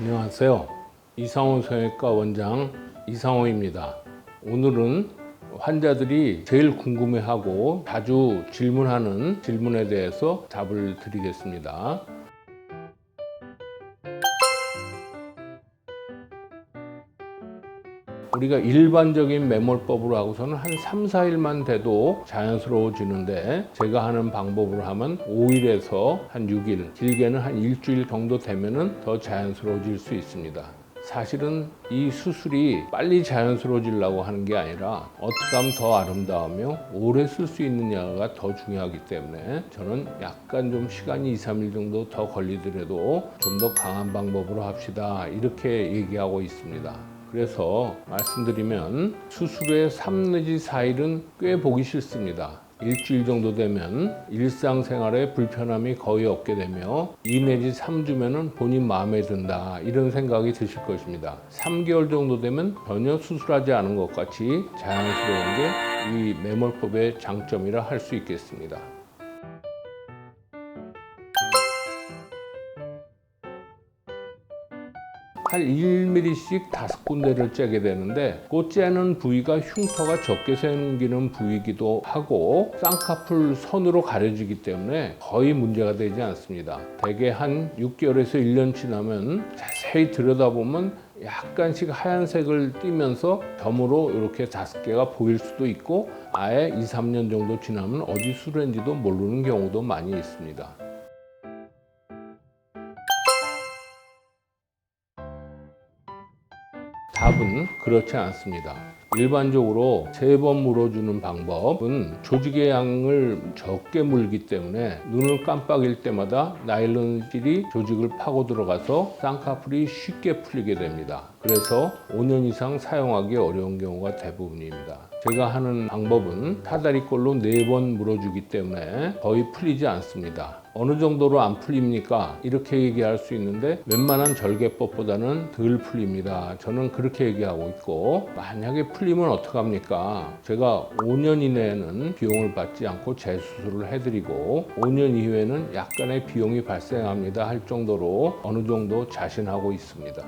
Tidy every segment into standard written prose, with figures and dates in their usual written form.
안녕하세요. 이상호 성형외과 원장 이상호입니다. 오늘은 환자들이 제일 궁금해하고 자주 질문하는 질문에 대해서 답을 드리겠습니다. 우리가 일반적인 매몰법으로 하고서는 한 3, 4일만 돼도 자연스러워지는데, 제가 하는 방법으로 하면 5일에서 한 6일, 길게는 한 일주일 정도 되면은 더 자연스러워질 수 있습니다. 사실은 이 수술이 빨리 자연스러워지려고 하는 게 아니라 어떻게 하면 더 아름다우며 오래 쓸 수 있느냐가 더 중요하기 때문에 저는 약간 좀 시간이 2, 3일 정도 더 걸리더라도 좀 더 강한 방법으로 합시다, 이렇게 얘기하고 있습니다. 그래서 말씀드리면 수술 후에 3 내지 4일은 꽤 보기 싫습니다. 일주일 정도 되면 일상생활에 불편함이 거의 없게 되며 2 내지 3주면은 본인 마음에 든다, 이런 생각이 드실 것입니다. 3개월 정도 되면 전혀 수술하지 않은 것 같이 자연스러운 게 이 매몰법의 장점이라 할 수 있겠습니다. 한 1mm씩 5군데를 째게 되는데, 그 째는 부위가 흉터가 적게 생기는 부위이기도 하고 쌍꺼풀 선으로 가려지기 때문에 거의 문제가 되지 않습니다. 대개 한 6개월에서 1년 지나면 자세히 들여다보면 약간씩 하얀색을 띠면서 점으로 이렇게 5개가 보일 수도 있고, 아예 2, 3년 정도 지나면 어디 수술인지도 모르는 경우도 많이 있습니다. 답은 그렇지 않습니다. 일반적으로 3번 물어주는 방법은 조직의 양을 적게 물기 때문에 눈을 깜빡일 때마다 나일론 실이 조직을 파고 들어가서 쌍꺼풀이 쉽게 풀리게 됩니다. 그래서 5년 이상 사용하기 어려운 경우가 대부분입니다. 제가 하는 방법은 사다리꼴로 4번 물어주기 때문에 거의 풀리지 않습니다. 어느 정도로 안 풀립니까? 이렇게 얘기할 수 있는데, 웬만한 절개법보다는 덜 풀립니다. 저는 그렇게 얘기하고 있고, 만약에 풀리면 어떡합니까? 제가 5년 이내에는 비용을 받지 않고 재수술을 해드리고 5년 이후에는 약간의 비용이 발생합니다 할 정도로 어느 정도 자신하고 있습니다.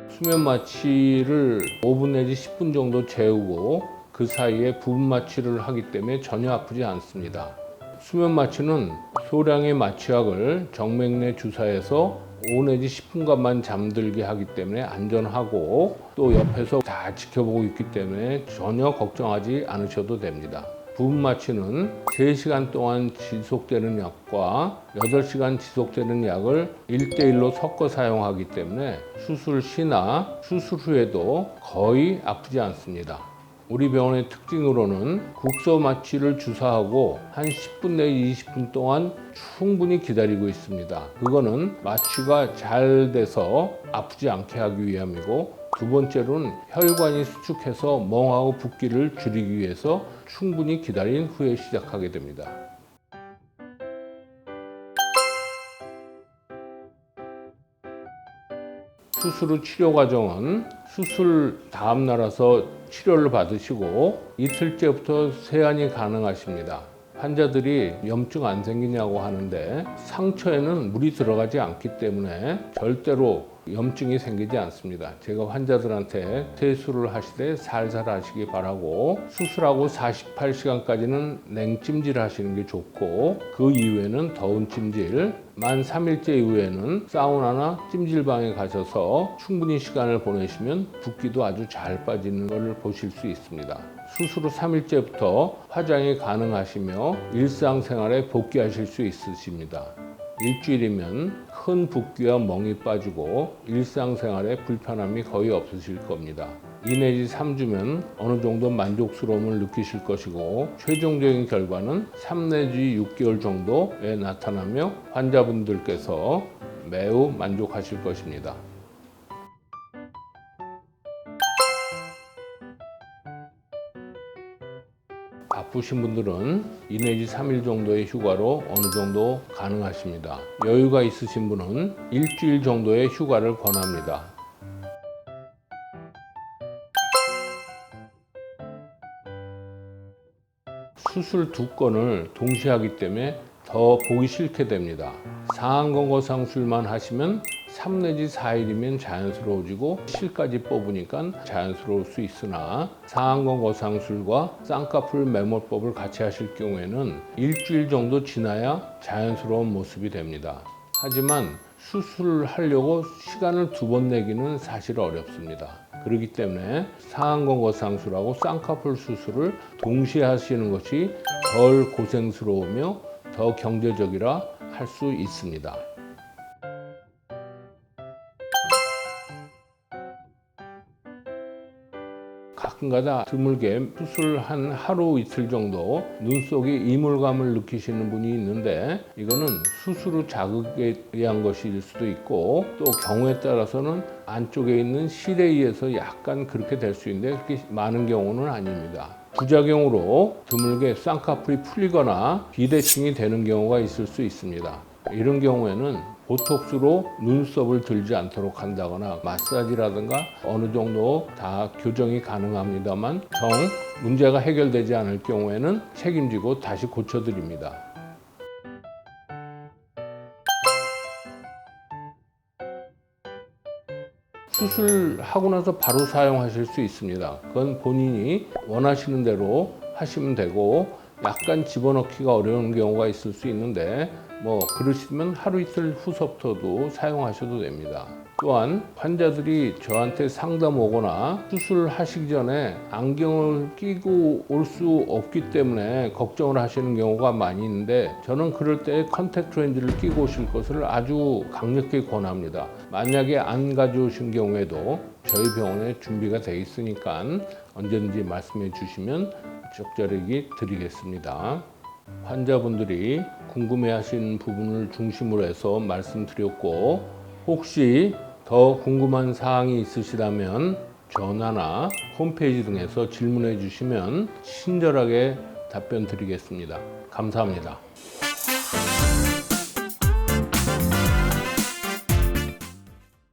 수면 마취를 5분 내지 10분 정도 재우고 그 사이에 부분 마취를 하기 때문에 전혀 아프지 않습니다. 수면 마취는 소량의 마취약을 정맥내 주사해서 5 내지 10분간만 잠들게 하기 때문에 안전하고, 또 옆에서 다 지켜보고 있기 때문에 전혀 걱정하지 않으셔도 됩니다. 부분 마취는 3시간 동안 지속되는 약과 8시간 지속되는 약을 1대1로 섞어 사용하기 때문에 수술 시나 수술 후에도 거의 아프지 않습니다. 우리 병원의 특징으로는 국소 마취를 주사하고 한 10분 내지 20분 동안 충분히 기다리고 있습니다. 그거는 마취가 잘 돼서 아프지 않게 하기 위함이고, 두 번째로는 혈관이 수축해서 멍하고 붓기를 줄이기 위해서 충분히 기다린 후에 시작하게 됩니다. 수술 후 치료 과정은 수술 다음 날 와서 치료를 받으시고 이틀째부터 세안이 가능하십니다. 환자들이 염증 안 생기냐고 하는데, 상처에는 물이 들어가지 않기 때문에 절대로 염증이 생기지 않습니다. 제가 환자들한테 세수를 하시되 살살 하시기 바라고, 수술하고 48시간까지는 냉찜질 하시는 게 좋고, 그 이후에는 더운 찜질, 만 3일째 이후에는 사우나나 찜질방에 가셔서 충분히 시간을 보내시면 붓기도 아주 잘 빠지는 것을 보실 수 있습니다. 수술 후 3일째부터 화장이 가능하시며 일상생활에 복귀하실 수 있으십니다. 일주일이면 큰 붓기와 멍이 빠지고 일상생활에 불편함이 거의 없으실 겁니다. 2 내지 3주면 어느 정도 만족스러움을 느끼실 것이고, 최종적인 결과는 3 내지 6개월 정도에 나타나며 환자분들께서 매우 만족하실 것입니다. 바쁘신 분들은 2 내지 3일 정도의 휴가로 어느 정도 가능하십니다. 여유가 있으신 분은 일주일 정도의 휴가를 권합니다. 수술 2건을 동시에 하기 때문에 더 보기 싫게 됩니다. 상안검거상술만 하시면 3 내지 4일이면 자연스러워지고 실까지 뽑으니까 자연스러울 수 있으나 상안검거상술과 쌍꺼풀 매몰법을 같이 하실 경우에는 일주일 정도 지나야 자연스러운 모습이 됩니다. 하지만 수술을 하려고 시간을 2번 내기는 사실 어렵습니다. 그렇기 때문에 상안검거상술하고 쌍꺼풀 수술을 동시에 하시는 것이 덜 고생스러우며 더 경제적이라 할 수 있습니다. 가끔가다 드물게 수술 한 하루 이틀 정도 눈속에 이물감을 느끼시는 분이 있는데 이거는 수술 후 자극에 의한 것일 수도 있고 또 경우에 따라서는 안쪽에 있는 실에 의해서 약간 그렇게 될 수 있는데 그렇게 많은 경우는 아닙니다. 부작용으로 드물게 쌍꺼풀이 풀리거나 비대칭이 되는 경우가 있을 수 있습니다. 이런 경우에는 보톡스로 눈썹을 들지 않도록 한다거나 마사지라든가 어느 정도 다 교정이 가능합니다만 정 문제가 해결되지 않을 경우에는 책임지고 다시 고쳐드립니다. 수술하고 나서 바로 사용하실 수 있습니다. 그건 본인이 원하시는 대로 하시면 되고 약간 집어넣기가 어려운 경우가 있을 수 있는데 그러시면 하루 이틀 후서부터도 사용하셔도 됩니다. 또한 환자들이 저한테 상담 오거나 수술하시기 전에 안경을 끼고 올 수 없기 때문에 걱정을 하시는 경우가 많이 있는데 저는 그럴 때 컨택트 렌즈를 끼고 오실 것을 아주 강력히 권합니다. 만약에 안 가져오신 경우에도 저희 병원에 준비가 되어 있으니까 언제든지 말씀해 주시면 적절하게 드리겠습니다. 환자분들이 궁금해하시는 부분을 중심으로 해서 말씀드렸고 혹시 더 궁금한 사항이 있으시다면 전화나 홈페이지 등에서 질문해 주시면 친절하게 답변 드리겠습니다. 감사합니다.